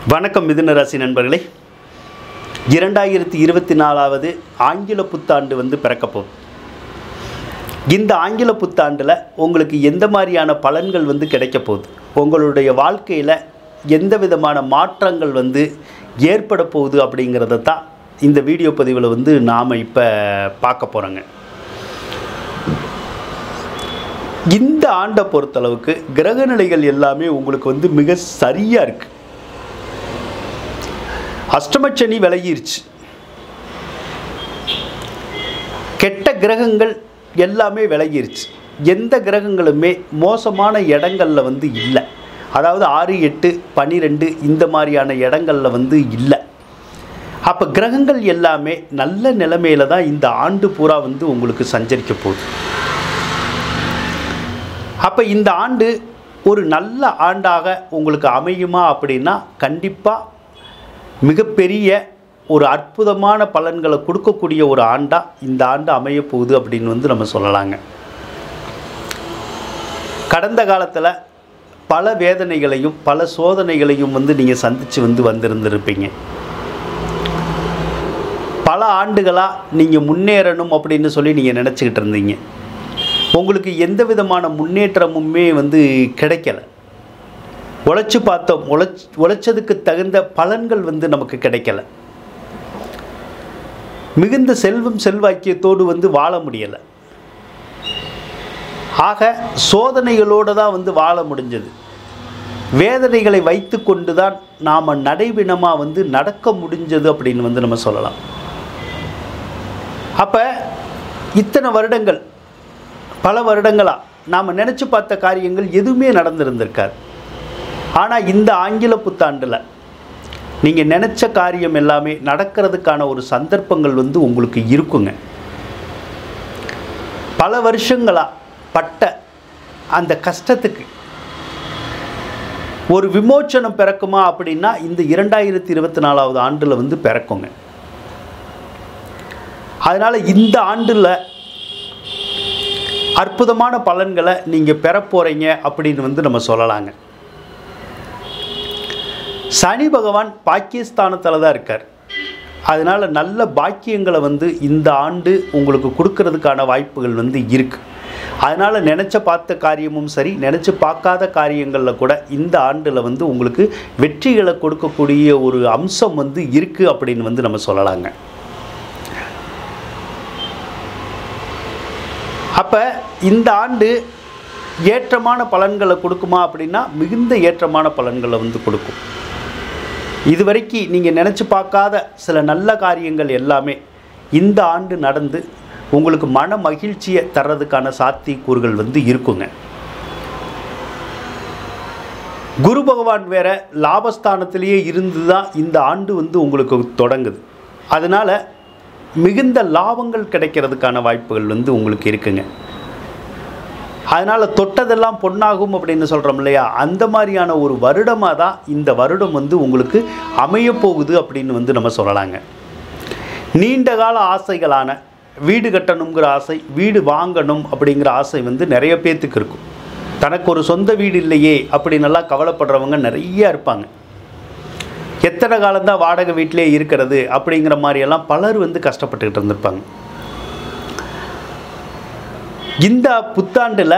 வணக்கம் மிதுன ராசி நண்பர்களே. 2024வது ஆங்கில புத்தாண்டு பிறக்கப்போகுது. இந்த ஆங்கில புத்தாண்டில் உங்களுக்கு எந்த மாதிரியான பலன்கள் கிடைக்க போகுது, உங்களுடைய வாழ்க்கையில் எந்த விதமான மாற்றங்கள் ஏற்பட போகுது அப்படிங்கிறத தான் இந்த வீடியோ பதிவில் நாம் இப்போ பார்க்க போகிறோங்க. இந்த ஆண்டை பொறுத்தளவுக்கு கிரகநிலைகள் எல்லாமே உங்களுக்கு மிக சரியாக இருக்குது. அஷ்டமச்சனி விலகிருச்சு. கெட்ட கிரகங்கள் எல்லாமே விலகிருச்சு. எந்த கிரகங்களுமே மோசமான இடங்களில் இல்லை. அதாவது 6, 8, 12 இந்த மாதிரியான இடங்களில் இல்லை. அப்போ கிரகங்கள் எல்லாமே நல்ல நிலைமையில தான் இந்த ஆண்டு பூரா உங்களுக்கு சஞ்சரிக்க போகுது. அப்போ இந்த ஆண்டு ஒரு நல்ல ஆண்டாக உங்களுக்கு அமையுமா அப்படின்னா கண்டிப்பாக மிகப்பெரிய ஒரு அற்புதமான பலன்களை கொடுக்கக்கூடிய ஒரு ஆண்டாக இந்த ஆண்டு அமைய போகுது அப்படின்னு நம்ம சொல்லலாங்க. கடந்த காலத்தில் பல வேதனைகளையும் பல சோதனைகளையும் நீங்கள் சந்தித்து வந்திருந்திருப்பீங்க. பல ஆண்டுகளாக நீங்கள் முன்னேறணும் அப்படின்னு சொல்லி நீங்கள் நினச்சிக்கிட்டு இருந்தீங்க. உங்களுக்கு எந்த விதமான முன்னேற்றமுமே கிடைக்கல. உழைச்சி பார்த்தோம், உழைச்சதுக்கு தகுந்த பலன்கள் நமக்கு கிடைக்கல. மிகுந்த செல்வம் செல்வாக்கியத்தோடு வாழ முடியலை. ஆக சோதனைகளோடு தான் வாழ முடிஞ்சது. வேதனைகளை வைத்து கொண்டு தான் நாம் நடைபிணமாக நடக்க முடிஞ்சது அப்படின்னு நம்ம சொல்லலாம். அப்போ இத்தனை வருடங்கள், பல வருடங்களாக நாம் நினச்சி பார்த்த காரியங்கள் எதுவுமே நடந்திருந்திருக்காது. ஆனால் இந்த ஆங்கில புத்தாண்டில் நீங்கள் நினச்ச காரியம் எல்லாமே நடக்கிறதுக்கான ஒரு சந்தர்ப்பங்கள் உங்களுக்கு இருக்குங்க. பல வருஷங்களாக பட்ட அந்த கஷ்டத்துக்கு ஒரு விமோச்சனம் பிறக்குமா அப்படின்னா இந்த 2024வது ஆண்டில் பிறக்குங்க. அதனால் இந்த ஆண்டில் அற்புதமான பலன்களை நீங்கள் பெற போகிறீங்க அப்படின்னு நம்ம சொல்லலாங்க. சனி பகவான் பாக்கியஸ்தானத்தில் தான் இருக்கார். அதனால் நல்ல பாக்கியங்களை இந்த ஆண்டு உங்களுக்கு கொடுக்கறதுக்கான வாய்ப்புகள் இருக்குது. அதனால் நினச்ச பார்த்த காரியமும் சரி, நினச்சி பார்க்காத காரியங்களில் கூட இந்த ஆண்டில் உங்களுக்கு வெற்றிகளை கொடுக்கக்கூடிய ஒரு அம்சம் இருக்குது அப்படின்னு நம்ம சொல்லலாங்க. அப்போ இந்த ஆண்டு ஏற்றமான பலன்களை கொடுக்குமா அப்படின்னா மிகுந்த ஏற்றமான பலன்களை கொடுக்கும். இதுவரைக்கும் நீங்கள் நினச்சி பார்க்காத சில நல்ல காரியங்கள் எல்லாமே இந்த ஆண்டு நடந்து உங்களுக்கு மன மகிழ்ச்சியை தர்றதுக்கான சாத்தியக்கூறுகள் இருக்குங்க. குரு பகவான் வேற லாபஸ்தானத்திலேயே இருந்து தான் இந்த ஆண்டு உங்களுக்கு தொடங்குது. அதனால் மிகுந்த லாபங்கள் கிடைக்கிறதுக்கான வாய்ப்புகள் உங்களுக்கு இருக்குங்க. அதனால் தொட்டதெல்லாம் பொன்னாகும் அப்படின்னு சொல்கிறோம் இல்லையா, அந்த மாதிரியான ஒரு வருடமாக தான் இந்த வருடம் உங்களுக்கு அமையப்போகுது அப்படின்னு நம்ம சொல்லலாங்க. நீண்ட கால ஆசைகளான வீடு கட்டணுங்கிற ஆசை, வீடு வாங்கணும் அப்படிங்கிற ஆசை நிறைய பேர்த்துக்கு இருக்கும். தனக்கு ஒரு சொந்த வீடு இல்லையே அப்படின்னெல்லாம் கவலைப்படுறவங்க நிறைய இருப்பாங்க. எத்தனை காலம்தான் வாடகை வீட்டிலே இருக்கிறது அப்படிங்கிற மாதிரியெல்லாம் பலர் கஷ்டப்பட்டுக்கிட்டு இருந்திருப்பாங்க. இந்த புத்தாண்டில்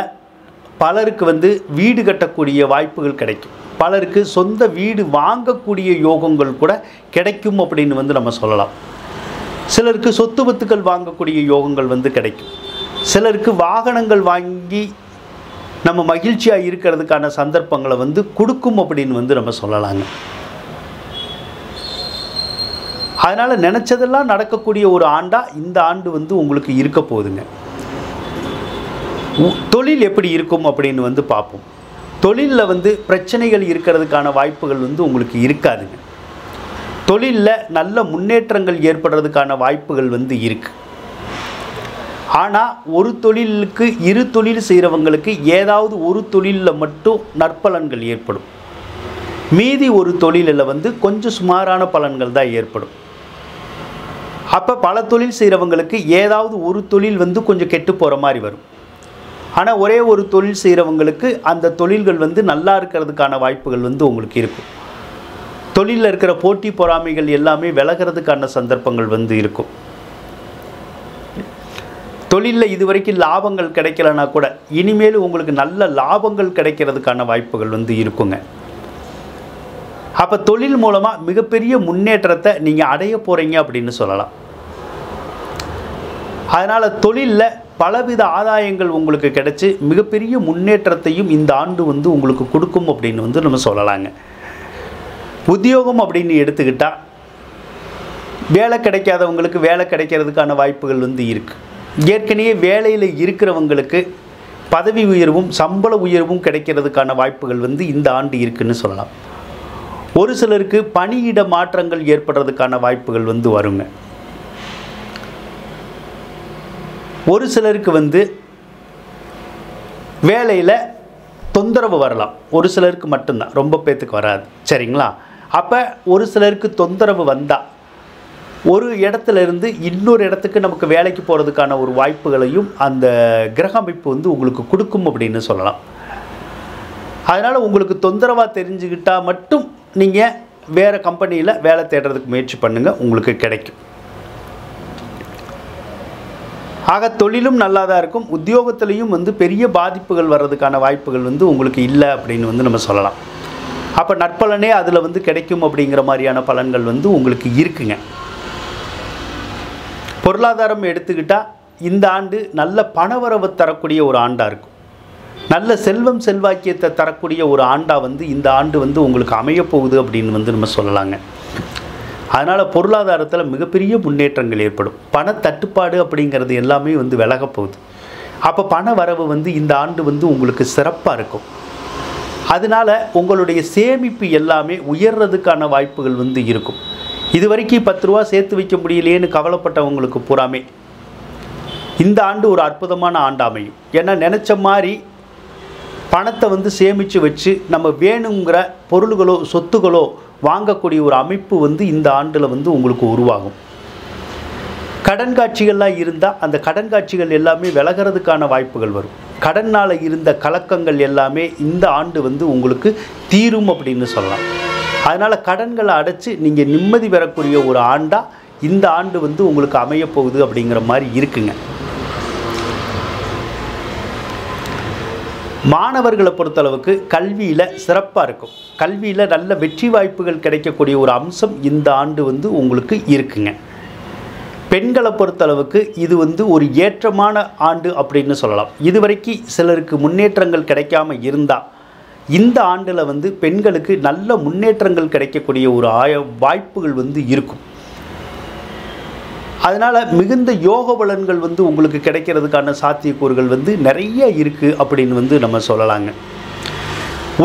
பலருக்கு வீடு கட்டக்கூடிய வாய்ப்புகள் கிடைக்கும். பலருக்கு சொந்த வீடு வாங்கக்கூடிய யோகங்கள் கூட கிடைக்கும் அப்படின்னு நம்ம சொல்லலாம். சிலருக்கு சொத்து பத்துக்கள் வாங்கக்கூடிய யோகங்கள் கிடைக்கும். சிலருக்கு வாகனங்கள் வாங்கி நம்ம மகிழ்ச்சியாக இருக்கிறதுக்கான சந்தர்ப்பங்களை கொடுக்கும் அப்படின்னு நம்ம சொல்லலாங்க. அதனால் நினச்சதெல்லாம் நடக்கக்கூடிய ஒரு ஆண்டாக இந்த ஆண்டு உங்களுக்கு இருக்க போகுதுங்க. தொழில் எப்படி இருக்கும் அப்படின்னு பார்ப்போம். தொழிலில் பிரச்சனைகள் இருக்கிறதுக்கான வாய்ப்புகள் உங்களுக்கு இருக்காதுங்க. தொழிலில் நல்ல முன்னேற்றங்கள் ஏற்படுறதுக்கான வாய்ப்புகள் இருக்குது. ஆனால் ஒரு தொழிலுக்கு 2 தொழில் செய்கிறவங்களுக்கு ஏதாவது ஒரு தொழிலில் மட்டும் நற்பலன்கள் ஏற்படும். மீதி ஒரு தொழிலில் கொஞ்சம் சுமாரான பலன்கள் தான் ஏற்படும். அப்போ பல தொழில் செய்கிறவங்களுக்கு ஏதாவது ஒரு தொழில் கொஞ்சம் கெட்டு போகிற மாதிரி வரும். ஆனால் ஒரே ஒரு தொழில் செய்கிறவங்களுக்கு அந்த தொழில்கள் நல்லா இருக்கிறதுக்கான வாய்ப்புகள் உங்களுக்கு இருக்கும். தொழிலில் இருக்கிற போட்டி பொறாமைகள் எல்லாமே விலகிறதுக்கான சந்தர்ப்பங்கள் வந்து இருக்கும். தொழிலில் இதுவரைக்கும் லாபங்கள் கிடைக்கலனா கூட இனிமேல் உங்களுக்கு நல்ல லாபங்கள் கிடைக்கிறதுக்கான வாய்ப்புகள் வந்து இருக்குங்க. அப்போ தொழில் மூலமாக மிகப்பெரிய முன்னேற்றத்தை நீங்கள் அடைய போகிறீங்க அப்படின்னு சொல்லலாம். அதனால் தொழிலில் பலவித ஆதாயங்கள் உங்களுக்கு கிடைச்சி மிகப்பெரிய முன்னேற்றத்தையும் இந்த ஆண்டு வந்து உங்களுக்கு கொடுக்கும் அப்படின்னு வந்து நம்ம சொல்லலாங்க. உத்தியோகம் அப்படின்னு எடுத்துக்கிட்டால் வேலை கிடைக்காதவங்களுக்கு வேலை கிடைக்கிறதுக்கான வாய்ப்புகள் வந்து இருக்குது. ஏற்கனவே வேலையில் இருக்கிறவங்களுக்கு பதவி உயர்வும் சம்பள உயர்வும் கிடைக்கிறதுக்கான வாய்ப்புகள் வந்து இந்த ஆண்டு இருக்குன்னு சொல்லலாம். ஒரு சிலருக்கு பணியிட மாற்றங்கள் ஏற்படுறதுக்கான வாய்ப்புகள் வந்து வருங்க. ஒரு சிலருக்கு வந்து வேலையில் தொந்தரவு வரலாம். ஒரு சிலருக்கு மட்டும்தான், ரொம்ப பேத்துக்கு வராது. சரிங்களா? அப்போ ஒரு சிலருக்கு தொந்தரவு வந்தால் ஒரு இடத்துல இருந்து இன்னொரு இடத்துக்கு நமக்கு வேலைக்கு போகிறதுக்கான ஒரு வாய்ப்புகளையும் அந்த கிரக அமைப்பு வந்து உங்களுக்கு கொடுக்கும் அப்படின்னு சொல்லலாம். அதனால் உங்களுக்கு தொந்தரவாக தெரிஞ்சுக்கிட்டால் மட்டும் நீங்கள் வேறு கம்பெனியில் வேலை தேடுறதுக்கு முயற்சி பண்ணுங்கள், உங்களுக்கு கிடைக்கும். ஆக தொழிலும் நல்லா தான் இருக்கும். உத்தியோகத்திலையும் வந்து பெரிய பாதிப்புகள் வர்றதுக்கான வாய்ப்புகள் வந்து உங்களுக்கு இல்லை அப்படின்னு வந்து நம்ம சொல்லலாம். அப்போ நற்பலனே அதில் வந்து கிடைக்கும் அப்படிங்கிற மாதிரியான பலன்கள் வந்து உங்களுக்கு இருக்குங்க. பொருளாதாரம் எடுத்துக்கிட்டால் இந்த ஆண்டு நல்ல பணவரவு தரக்கூடிய ஒரு ஆண்டாக இருக்கும். நல்ல செல்வம் செல்வாக்கியத்தை தரக்கூடிய ஒரு ஆண்டாக வந்து இந்த ஆண்டு வந்து உங்களுக்கு அமையப்போகுது அப்படின்னு வந்து நம்ம சொல்லலாங்க. அதனால் பொருளாதாரத்தில் மிகப்பெரிய முன்னேற்றங்கள் ஏற்படும். பண தட்டுப்பாடு அப்படிங்கிறது எல்லாமே வந்து விலக போகுது. அப்போ பண வரவு வந்து இந்த ஆண்டு வந்து உங்களுக்கு சிறப்பாக இருக்கும். அதனால் உங்களுடைய சேமிப்பு எல்லாமே உயர்றதுக்கான வாய்ப்புகள் வந்து இருக்கும். இது வரைக்கும் 10 ரூபா சேர்த்து வைக்க முடியலையேன்னு கவலைப்பட்டவங்களுக்கு பூராமே இந்த ஆண்டு ஒரு அற்புதமான ஆண்டு அமையும். ஏன்னா நினச்ச மாதிரி பணத்தை வந்து சேமித்து வச்சு நம்ம வேணுங்கிற பொருள்களோ சொத்துக்களோ வாங்கக்கூடிய ஒரு அமைப்பு வந்து இந்த ஆண்டில் வந்து உங்களுக்கு உருவாகும். கடன் காட்சிகள்லாம் இருந்தால் அந்த கடன் காட்சிகள் எல்லாமே விலகிறதுக்கான வாய்ப்புகள் வரும். கடனால் இருந்த கலக்கங்கள் எல்லாமே இந்த ஆண்டு வந்து உங்களுக்கு தீரும் அப்படின்னு சொல்லலாம். அதனால் கடன்களை அடைச்சி நீங்கள் நிம்மதி பெறக்கூடிய ஒரு ஆண்டாக இந்த ஆண்டு வந்து உங்களுக்கு அமையப்போகுது அப்படிங்கிற மாதிரி இருக்குங்க. மாணவர்களை பொறுத்தளவுக்கு கல்வியில் சிறப்பாக இருக்கும். கல்வியில் நல்ல வெற்றி வாய்ப்புகள் கிடைக்கக்கூடிய ஒரு அம்சம் இந்த ஆண்டு வந்து உங்களுக்கு இருக்குங்க. பெண்களை பொறுத்தளவுக்கு இது வந்து ஒரு ஏற்றமான ஆண்டு அப்படின்னு சொல்லலாம். இதுவரைக்கும் சிலருக்கு முன்னேற்றங்கள் கிடைக்காம இருந்தால் இந்த ஆண்டில் வந்து பெண்களுக்கு நல்ல முன்னேற்றங்கள் கிடைக்கக்கூடிய ஒரு வாய்ப்புகள் வந்து இருக்கும். அதனால் மிகுந்த யோக பலன்கள் வந்து உங்களுக்கு கிடைக்கிறதுக்கான சாத்தியக்கூறுகள் வந்து நிறைய இருக்குது அப்படின்னு வந்து நம்ம சொல்லலாங்க.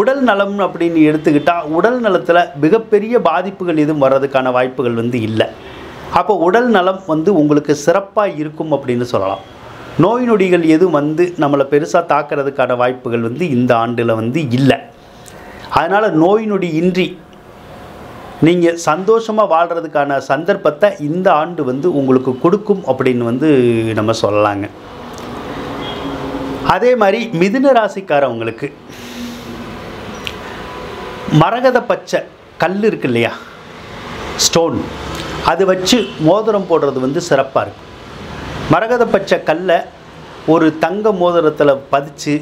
உடல் நலம் அப்படின்னு எடுத்துக்கிட்டால் உடல் நலத்தில் மிகப்பெரிய பாதிப்புகள் எதுவும் வர்றதுக்கான வாய்ப்புகள் வந்து இல்லை. அப்போ உடல் நலம் வந்து உங்களுக்கு சிறப்பாக இருக்கும் அப்படின்னு சொல்லலாம். நோய் நொடிகள் எதுவும் வந்து நம்மளை பெருசாக தாக்கிறதுக்கான வாய்ப்புகள் வந்து இந்த ஆண்டில் வந்து இல்லை. அதனால் நோய் நொடி இன்றி நீங்கள் சந்தோஷமாக வாழ்கிறதுக்கான சந்தர்ப்பத்தை இந்த ஆண்டு வந்து உங்களுக்கு கொடுக்கும் அப்படின்னு வந்து நம்ம சொல்லலாங்க. அதே மாதிரி மிதுன ராசிக்காரவங்களுக்கு மரகத பச்சை கல் இருக்கு இல்லையா, ஸ்டோன், அது வச்சு மோதிரம் போடுறது வந்து சிறப்பாக இருக்கும். மரகத பச்சை கல்லை ஒரு தங்க மோதிரத்தில் பதித்து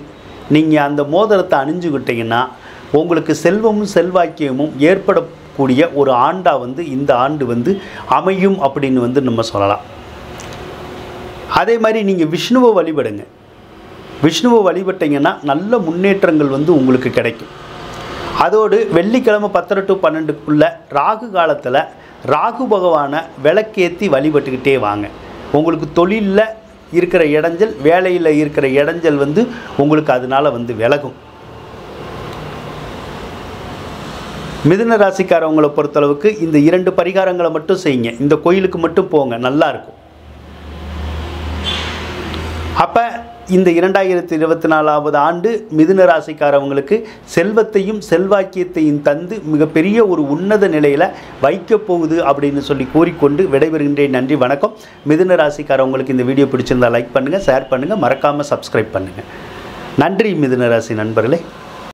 நீங்கள் அந்த மோதிரத்தை அணிஞ்சுக்கிட்டிங்கன்னா உங்களுக்கு செல்வமும் செல்வாக்கியமும் ஏற்படக்கூடிய ஒரு ஆண்டாக வந்து இந்த ஆண்டு வந்து அமையும் அப்படின்னு வந்து நம்ம சொல்லலாம். அதே மாதிரி நீங்கள் விஷ்ணுவை வழிபடுங்க. விஷ்ணுவை வழிபட்டிங்கன்னா நல்ல முன்னேற்றங்கள் வந்து உங்களுக்கு கிடைக்கும். அதோடு வெள்ளிக்கிழமை 10 to 12 ராகு காலத்தில் ராகு பகவானை விளக்கேற்றி வழிபட்டுக்கிட்டே வாங்க. உங்களுக்கு தொழிலில் இருக்கிற இடைஞ்சல், வேலையில் இருக்கிற இடைஞ்சல் வந்து உங்களுக்கு அதனால் வந்து விலகும். மிதுன ராசிக்காரவங்களை பொறுத்தளவுக்கு இந்த 2 பரிகாரங்களை மட்டும் செய்யுங்க. இந்த கோயிலுக்கு மட்டும் போங்க, நல்லாயிருக்கும். அப்போ இந்த 2024 ஆண்டு மிதுன ராசிக்காரவங்களுக்கு செல்வத்தையும் செல்வாக்கியத்தையும் தந்து மிகப்பெரிய ஒரு உன்னத நிலையில் வைக்கப் போகுது அப்படின்னு சொல்லி கூறிக்கொண்டு விடைபெறுகின்றேன். நன்றி, வணக்கம். மிதுன ராசிக்காரவங்களுக்கு இந்த வீடியோ பிடிச்சிருந்தால் லைக் பண்ணுங்கள், ஷேர் பண்ணுங்கள், மறக்காமல் சப்ஸ்கிரைப் பண்ணுங்கள். நன்றி மிதுன ராசி நண்பர்களே.